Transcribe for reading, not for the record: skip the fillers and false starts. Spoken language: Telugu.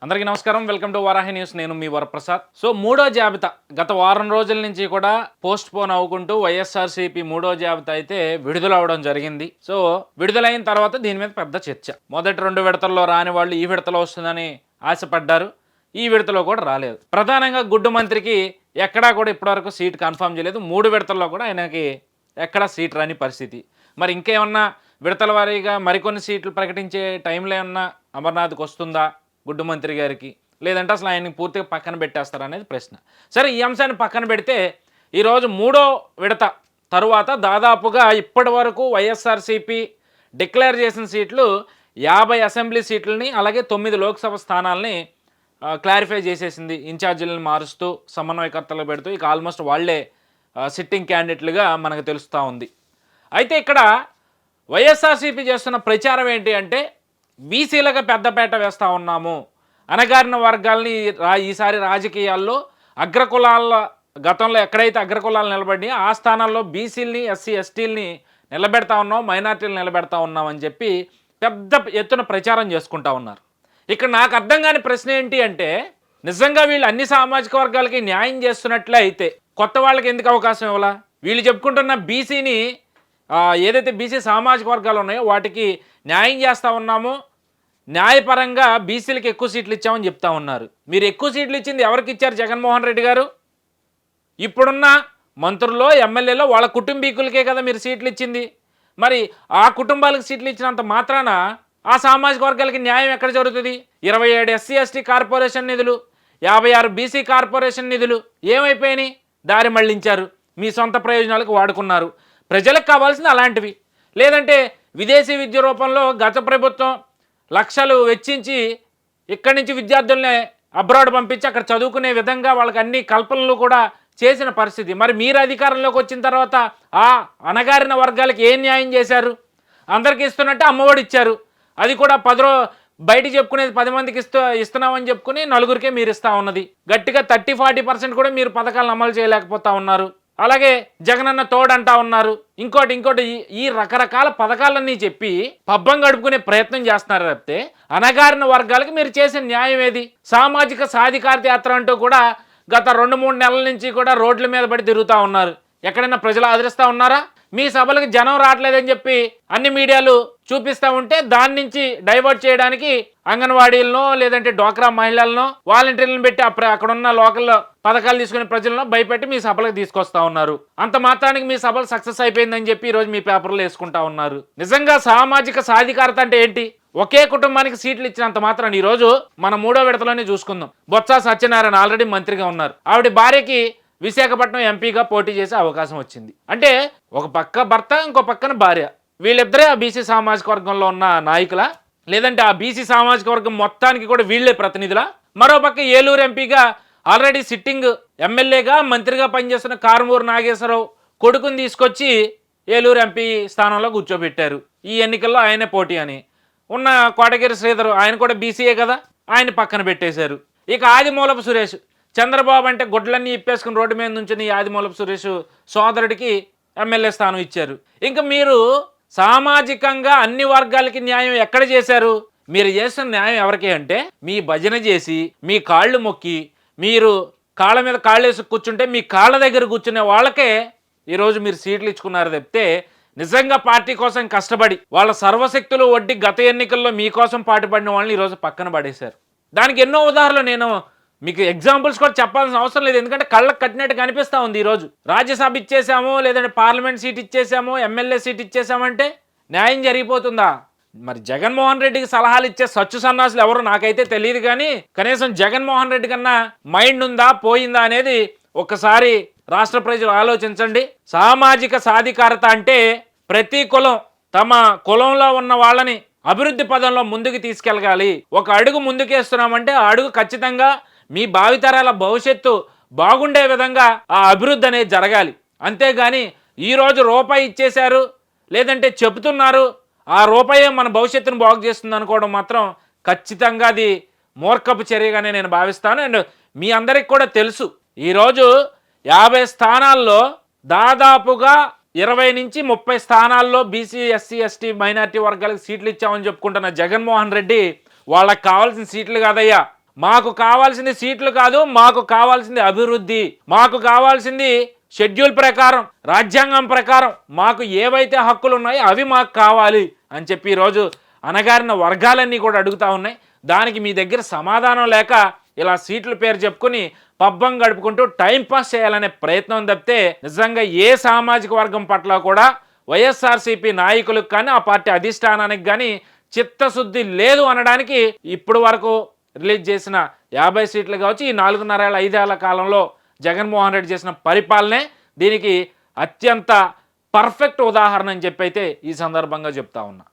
అందరికీ నమస్కారం. Welcome to Varahi news. నేను మీ వరప్రసాద్. సో మూడో జాబితా గత వారం రోజుల నుంచి కూడా పోస్ట్ పోన్ అవ్వుకుంటూ వైఎస్ఆర్సీపీ మూడో జాబితా అయితే విడుదలవడం జరిగింది. సో విడుదలైన తర్వాత దీని మీద పెద్ద చర్చ. మొదటి 2 విడతల్లో రాని వాళ్ళు ఈ విడతలో వస్తుందని ఆశపడ్డారు. ఈ విడతలో కూడా రాలేదు. ప్రధానంగా గుడ్డు మంత్రికి ఎక్కడా కూడా ఇప్పటివరకు సీట్ కన్ఫర్మ్ చేయలేదు. 3 విడతల్లో కూడా ఆయనకి ఎక్కడా సీట్ రాని పరిస్థితి. మరి ఇంకేమన్నా విడతల వారీగా మరికొన్ని సీట్లు ప్రకటించే టైంలో ఏమన్నా అమర్నాథ్కి వస్తుందా గుడ్డు మంత్రి గారికి, లేదంటే అసలు ఆయన్ని పూర్తిగా పక్కన పెట్టేస్తారనేది ప్రశ్న. సరే, ఈ అంశాన్ని పక్కన పెడితే ఈరోజు మూడో విడత తరువాత దాదాపుగా ఇప్పటి వరకు వైఎస్ఆర్సీపీ డిక్లేర్ చేసిన సీట్లు 50 అసెంబ్లీ సీట్లని, అలాగే 9 లోక్సభ స్థానాలని క్లారిఫై చేసేసింది. ఇన్ఛార్జీలను మారుస్తూ సమన్వయకర్తలు పెడుతూ ఇక ఆల్మోస్ట్ వాళ్లే సిట్టింగ్ క్యాండిడేట్లుగా మనకు తెలుస్తూ ఉంది. అయితే ఇక్కడ వైఎస్ఆర్సీపీ చేస్తున్న ప్రచారం ఏంటి అంటే, బీసీలకు పెద్దపేట వేస్తూ ఉన్నాము, అణగారిన వర్గాల్ని ఈసారి రాజకీయాల్లో అగ్రకులాల గతంలో ఎక్కడైతే అగ్రకులాలు నిలబడినాయో ఆ స్థానాల్లో బీసీలని, ఎస్సీ ఎస్టీలని నిలబెడతా ఉన్నాం, మైనార్టీలు నిలబెడతా ఉన్నాం అని చెప్పి పెద్ద ఎత్తున ప్రచారం చేసుకుంటా ఉన్నారు. ఇక్కడ నాకు అర్థం కాని ప్రశ్న ఏంటి అంటే, నిజంగా వీళ్ళు అన్ని సామాజిక వర్గాలకి న్యాయం చేస్తున్నట్లే అయితే కొత్త వాళ్ళకి ఎందుకు అవకాశం ఇవ్వాలా? వీళ్ళు చెప్పుకుంటున్న బీసీని ఏదైతే బీసీ సామాజిక వర్గాలు ఉన్నాయో వాటికి న్యాయం చేస్తూ ఉన్నాము, న్యాయపరంగా బీసీలకు ఎక్కువ సీట్లు ఇచ్చామని చెప్తా ఉన్నారు. మీరు ఎక్కువ సీట్లు ఇచ్చింది ఎవరికి ఇచ్చారు? జగన్మోహన్ రెడ్డి గారు. ఇప్పుడున్న మంత్రుల్లో, ఎమ్మెల్యేలో వాళ్ళ కుటుంబీకులకే కదా మీరు సీట్లు ఇచ్చింది. మరి ఆ కుటుంబాలకు సీట్లు ఇచ్చినంత మాత్రాన ఆ సామాజిక వర్గాలకి న్యాయం ఎక్కడ జరుగుతుంది? 27 ఎస్సీ ఎస్టీ కార్పొరేషన్ నిధులు, 56 బీసీ కార్పొరేషన్ నిధులు ఏమైపోయినాయి? దారి మళ్లించారు, మీ సొంత ప్రయోజనాలకు వాడుకున్నారు. ప్రజలకు కావాల్సింది అలాంటివి. లేదంటే విదేశీ విద్య రూపంలో గత ప్రభుత్వం లక్షలు వెచ్చించి ఇక్కడి నుంచి విద్యార్థుల్ని అబ్రాడ్ పంపించి అక్కడ చదువుకునే విధంగా వాళ్ళకి అన్ని కల్పనలు కూడా చేసిన పరిస్థితి. మరి మీరు అధికారంలోకి వచ్చిన తర్వాత ఆ అణగారిన వర్గాలకి ఏం న్యాయం చేశారు? అందరికీ ఇస్తున్నట్టే అమ్మఒడి ఇచ్చారు, అది కూడా బయట చెప్పుకునేది 10 మందికి ఇస్తున్నామని చెప్పుకుని నలుగురికే మీరు ఇస్తా ఉన్నది. గట్టిగా 30-40% కూడా మీరు పథకాలను అమలు చేయలేకపోతా ఉన్నారు. అలాగే జగనన్న తోడంటా ఉన్నారు. ఇంకోటి ఈ రకరకాల పథకాలన్నీ చెప్పి పబ్బం గడుపుకునే ప్రయత్నం చేస్తున్నారు తప్పితే అణగారిన వర్గాలకు మీరు చేసే న్యాయం ఏది? సామాజిక సాధికారత యాత్ర అంటూ కూడా గత 2-3 నెలల నుంచి కూడా రోడ్ల మీద పడి తిరుగుతూ ఉన్నారు. ఎక్కడైనా ప్రజలు ఆదరిస్తూ ఉన్నారా? మీ సభలకు జనం రావట్లేదని చెప్పి అన్ని మీడియాలు చూపిస్తూ ఉంటే దాని నుంచి డైవర్ట్ చేయడానికి అంగన్వాడీలను, లేదంటే డ్వాక్రా మహిళలను, వాలంటీర్లను పెట్టి అక్కడున్న లోకల్లో పథకాలు తీసుకునే ప్రజలను భయపెట్టి మీ సభలకు తీసుకొస్తా ఉన్నారు. అంత మాత్రానికి మీ సభలు సక్సెస్ అయిపోయిందని చెప్పి ఈరోజు మీ పేపర్లో వేసుకుంటా ఉన్నారు. నిజంగా సామాజిక సాధికారత అంటే ఏంటి? ఒకే కుటుంబానికి సీట్లు ఇచ్చినంత మాత్రం ఈరోజు మన మూడో విడతలోనే చూసుకుందాం. బొత్స సత్యనారాయణ ఆల్రెడీ మంత్రిగా ఉన్నారు. ఆవిడ భార్యకి విశాఖపట్నం ఎంపీగా పోటీ చేసే అవకాశం వచ్చింది. అంటే ఒక పక్క భర్త, ఇంకో పక్కన భార్య, వీళ్ళిద్దరే ఆ బీసీ సామాజిక వర్గంలో ఉన్న నాయకులా, లేదంటే ఆ బీసీ సామాజిక వర్గం మొత్తానికి కూడా వీళ్లే ప్రతినిధులా? మరో పక్క ఏలూరు ఎంపీగా ఆల్రెడీ సిట్టింగ్ ఎమ్మెల్యేగా మంత్రిగా పనిచేస్తున్న కారుమూరు నాగేశ్వరరావు కొడుకుని తీసుకొచ్చి ఏలూరు ఎంపీ స్థానంలో కూర్చోబెట్టారు. ఈ ఎన్నికల్లో ఆయనే పోటీ అని ఉన్న కోటగిరి శ్రీధర్, ఆయన కూడా బీసీఏ కదా, ఆయన పక్కన పెట్టేశారు. ఇక ఆదిమూలపు సురేష్, చంద్రబాబు అంటే గుడ్లన్నీ ఇప్పేసుకుని రోడ్డు మీద నుంచి ఆదిమూలపు సురేష్ సోదరుడికి ఎమ్మెల్యే స్థానం ఇచ్చారు. ఇంకా మీరు సామాజికంగా అన్ని వర్గాలకి న్యాయం ఎక్కడ చేశారు? మీరు చేస్తున్న న్యాయం ఎవరికి అంటే, మీ భజన చేసి మీ కాళ్ళు మొక్కి మీరు కాళ్ళ మీద కాళ్ళు వేసి కూర్చుంటే మీ కాళ్ళ దగ్గర కూర్చునే వాళ్ళకే ఈరోజు మీరు సీట్లు ఇచ్చుకున్నారు తప్పితే నిజంగా పార్టీ కోసం కష్టపడి వాళ్ళ సర్వశక్తులు వడ్డీ గత ఎన్నికల్లో మీకోసం పాటుపడిన వాళ్ళని ఈరోజు పక్కన పడేశారు. దానికి ఎన్నో ఉదాహరణలు నేను మీకు ఎగ్జాంపుల్స్ కూడా చెప్పాల్సిన అవసరం లేదు, ఎందుకంటే కళ్ళకు కట్టినట్టు కనిపిస్తూ ఉంది. ఈరోజు రాజ్యసభ ఇచ్చేసాము, లేదంటే పార్లమెంట్ సీట్ ఇచ్చేసాము, ఎమ్మెల్యే సీట్ ఇచ్చేసామంటే న్యాయం జరిగిపోతుందా? మరి జగన్మోహన్ రెడ్డికి సలహాలు ఇచ్చే సచ్చు సన్నాసులు ఎవరు నాకైతే తెలియదు, కానీ కనీసం జగన్మోహన్ రెడ్డి కన్నా మైండ్ ఉందా పోయిందా అనేది ఒక్కసారి రాష్ట్ర ప్రజలు ఆలోచించండి. సామాజిక సాధికారత అంటే ప్రతి కులం తమ కులంలో ఉన్న వాళ్ళని అభివృద్ధి పదంలో ముందుకు తీసుకెళ్ళగాలి. ఒక అడుగు ముందుకేస్తున్నామంటే ఆ అడుగు ఖచ్చితంగా మీ భావితరాల భవిష్యత్తు బాగుండే విధంగా ఆ అభివృద్ధి అనేది జరగాలి. అంతేగాని ఈరోజు రూపాయి ఇచ్చేశారు, లేదంటే చెబుతున్నారు ఆ రూపాయే మన భవిష్యత్తును బాగు చేస్తుంది అనుకోవడం మాత్రం ఖచ్చితంగా అది మూర్ఖపు చర్యగానే నేను భావిస్తాను. అండ్ మీ అందరికి కూడా తెలుసు, ఈరోజు 50 స్థానాల్లో దాదాపుగా 20-30 స్థానాల్లో బీసీ, ఎస్సీ, ఎస్టీ, మైనార్టీ వర్గాలకు సీట్లు ఇచ్చామని చెప్పుకుంటున్న జగన్మోహన్ రెడ్డి వాళ్ళకి కావాల్సిన సీట్లు కాదయ్యా, మాకు కావాల్సింది సీట్లు కాదు, మాకు కావాల్సింది అభివృద్ధి, మాకు కావాల్సింది షెడ్యూల్ ప్రకారం, రాజ్యాంగం ప్రకారం మాకు ఏవైతే హక్కులు ఉన్నాయో అవి మాకు కావాలి అని చెప్పి ఈరోజు అణగారిన వర్గాలన్నీ కూడా అడుగుతూ ఉన్నాయి. దానికి మీ దగ్గర సమాధానం లేక ఇలా సీట్ల పేరు చెప్పుకుని పబ్బం గడుపుకుంటూ టైంపాస్ చేయాలనే ప్రయత్నం తప్పితే నిజంగా ఏ సామాజిక వర్గం పట్ల కూడా వైఎస్ఆర్సీపీ నాయకులకు కానీ ఆ పార్టీ అధిష్టానానికి కానీ చిత్తశుద్ధి లేదు అనడానికి ఇప్పుడు వరకు రిలీజ్ చేసిన 50 సీట్లు కావచ్చు, ఈ 4.5 ఏళ్ళ 5 ఏళ్ల కాలంలో జగన్మోహన్ రెడ్డి చేసిన పరిపాలనే దీనికి అత్యంత పర్ఫెక్ట్ ఉదాహరణ అని చెప్పి అయితే ఈ సందర్భంగా చెప్తా ఉన్నా.